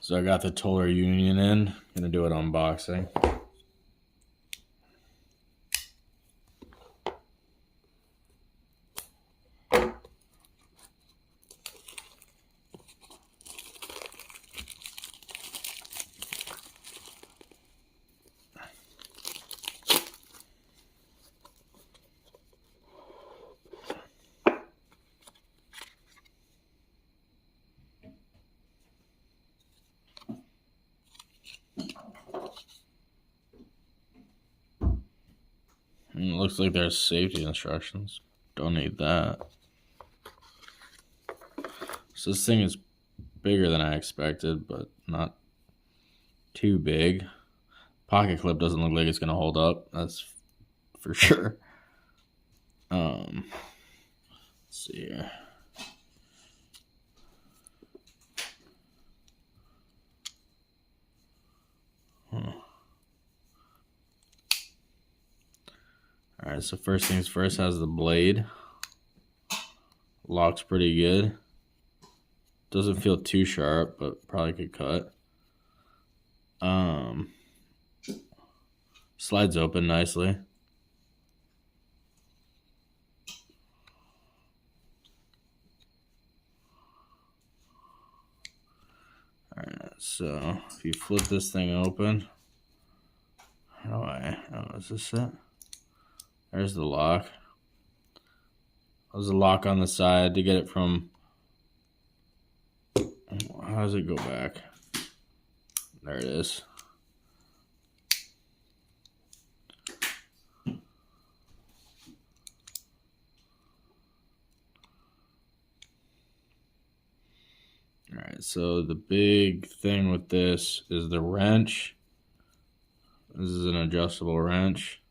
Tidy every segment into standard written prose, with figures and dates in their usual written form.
So I got the Toler Union in. Gonna do an unboxing. And it looks like there's safety instructions. Don't need that. So this thing is bigger than I expected, but not too big. Pocket clip doesn't look like it's gonna hold up. That's for sure. Let's see here. Alright, so first things first, has the blade. Locks pretty good. Doesn't feel too sharp, but probably could cut. Slides open nicely. Alright, so if you flip this thing open, is this it? There's the lock. There's a lock on the side to get it from, how does it go back? There it is. Alright, so the big thing with this is the wrench. This is an adjustable wrench.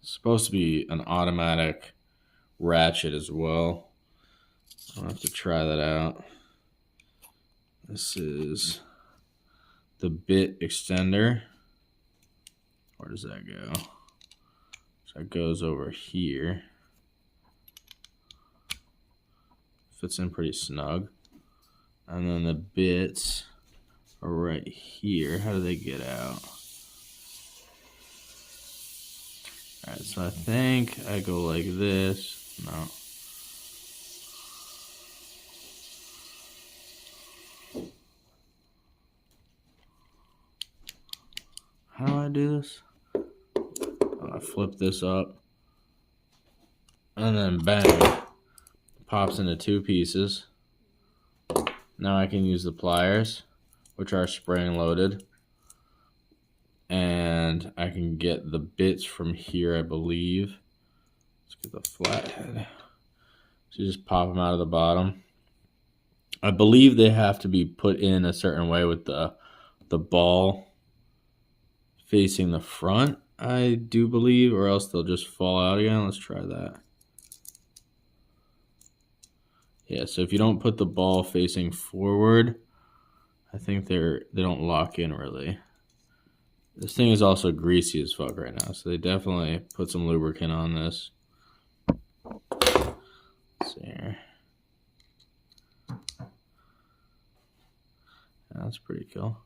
It's supposed to be an automatic ratchet as well. I'll have to try that out. This is the bit extender. Where does that go? So it goes over here. Fits in pretty snug. And then the bits are right here. How do they get out? Alright, so I think I go like this. No. How do I do this? I flip this up. And then bang. Pops into two pieces. Now I can use the pliers, which are spring loaded. And I can get the bits from here, I believe. Let's get the flathead. So you just pop them out of the bottom. I believe they have to be put in a certain way with the ball facing the front, I do believe, or else they'll just fall out again. Let's try that. Yeah, so if you don't put the ball facing forward, I think they don't lock in really. This thing is also greasy as fuck right now, so they definitely put some lubricant on this. Let's see here. That's pretty cool.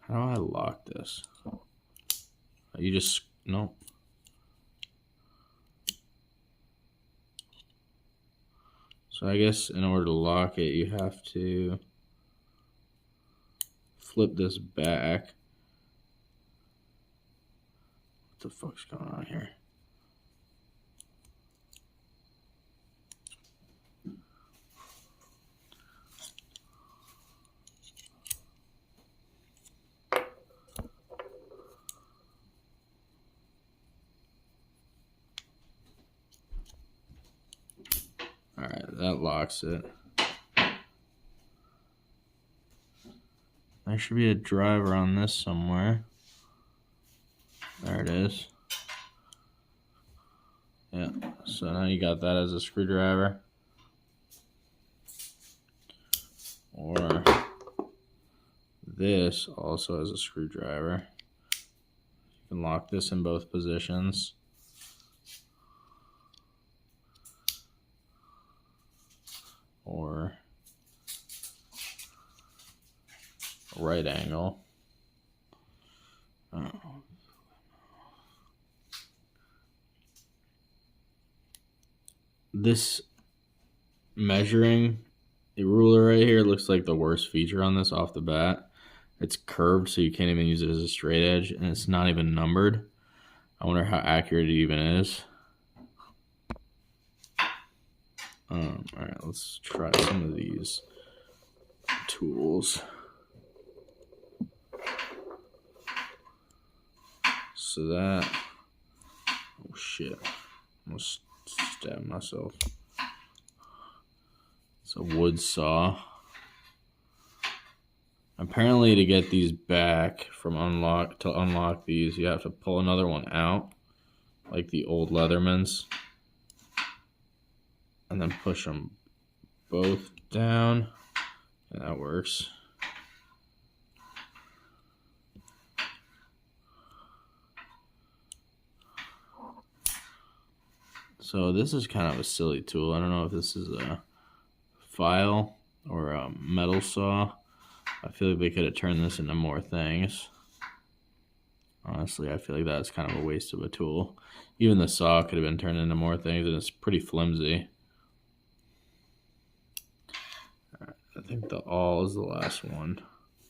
How do I lock this? You just, nope. So I guess in order to lock it, you have to flip this back. What the fuck's going on here? Alright, that locks it. There should be a driver on this somewhere. There it is. Yeah, so now you got that as a screwdriver. Or this also has a screwdriver. You can lock this in both positions. Or a right angle. This measuring ruler right here looks like the worst feature on this off the bat. It's curved, so you can't even use it as a straight edge, and it's not even numbered. I wonder how accurate it even is. All right, let's try some of these tools. So that, oh shit, almost stabbed myself. It's a wood saw. Apparently, to get these back from unlock these, you have to pull another one out, like the old Leathermans, and then push them both down, and that works. So this is kind of a silly tool. I don't know if this is a file or a metal saw. I feel like they could have turned this into more things. Honestly, I feel like that's kind of a waste of a tool. Even the saw could have been turned into more things, and it's pretty flimsy. I think the awl is the last one.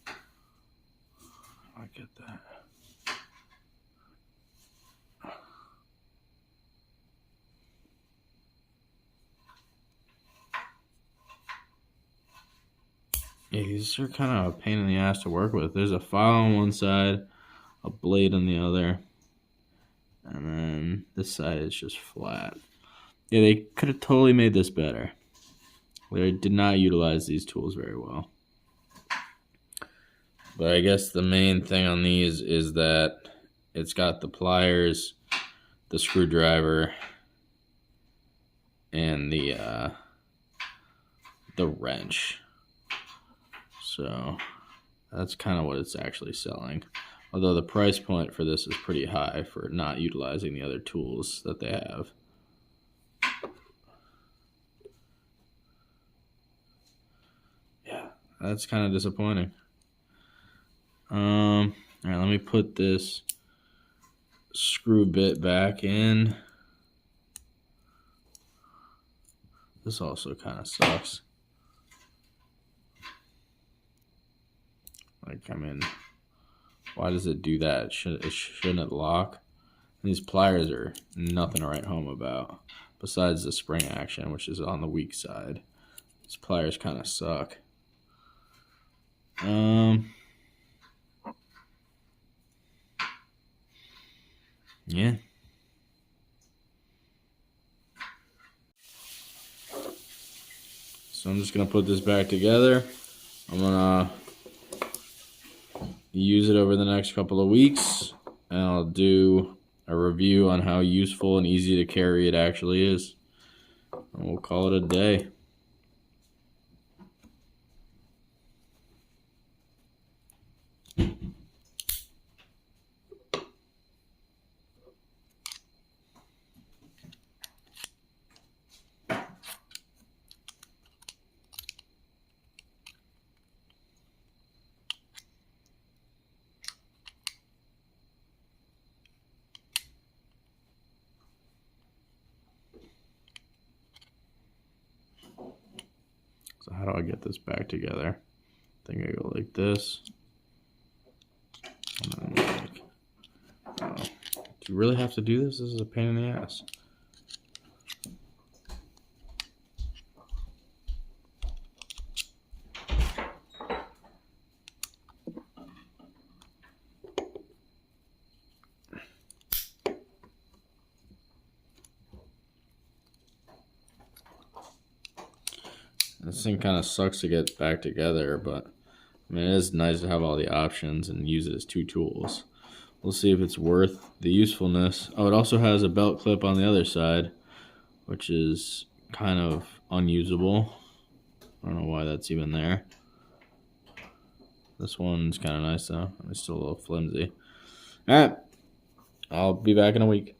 I get that. Yeah, these are kind of a pain in the ass to work with. There's a file on one side, a blade on the other, and then this side is just flat. Yeah, they could have totally made this better. They did not utilize these tools very well. But I guess the main thing on these is that it's got the pliers, the screwdriver, and the wrench. So that's kind of what it's actually selling. Although the price point for this is pretty high for not utilizing the other tools that they have. Yeah, that's kind of disappointing. All right, let me put this screw bit back in. This also kind of sucks. Like, I mean, why does it do that? Shouldn't it lock? And these pliers are nothing to write home about, besides the spring action, which is on the weak side. These pliers kind of suck. Yeah. So I'm just gonna put this back together. I'm gonna use it over the next couple of weeks, and I'll do a review on how useful and easy to carry it actually is. And we'll call it a day. So how do I get this back together? I think I go like this. And then like, do you really have to do this? This is a pain in the ass. This thing kind of sucks to get back together, but I mean, it is nice to have all the options and use it as two tools. We'll see if it's worth the usefulness. Oh, it also has a belt clip on the other side, which is kind of unusable. I don't know why that's even there. This one's kind of nice though. It's still a little flimsy. All right, I'll be back in a week.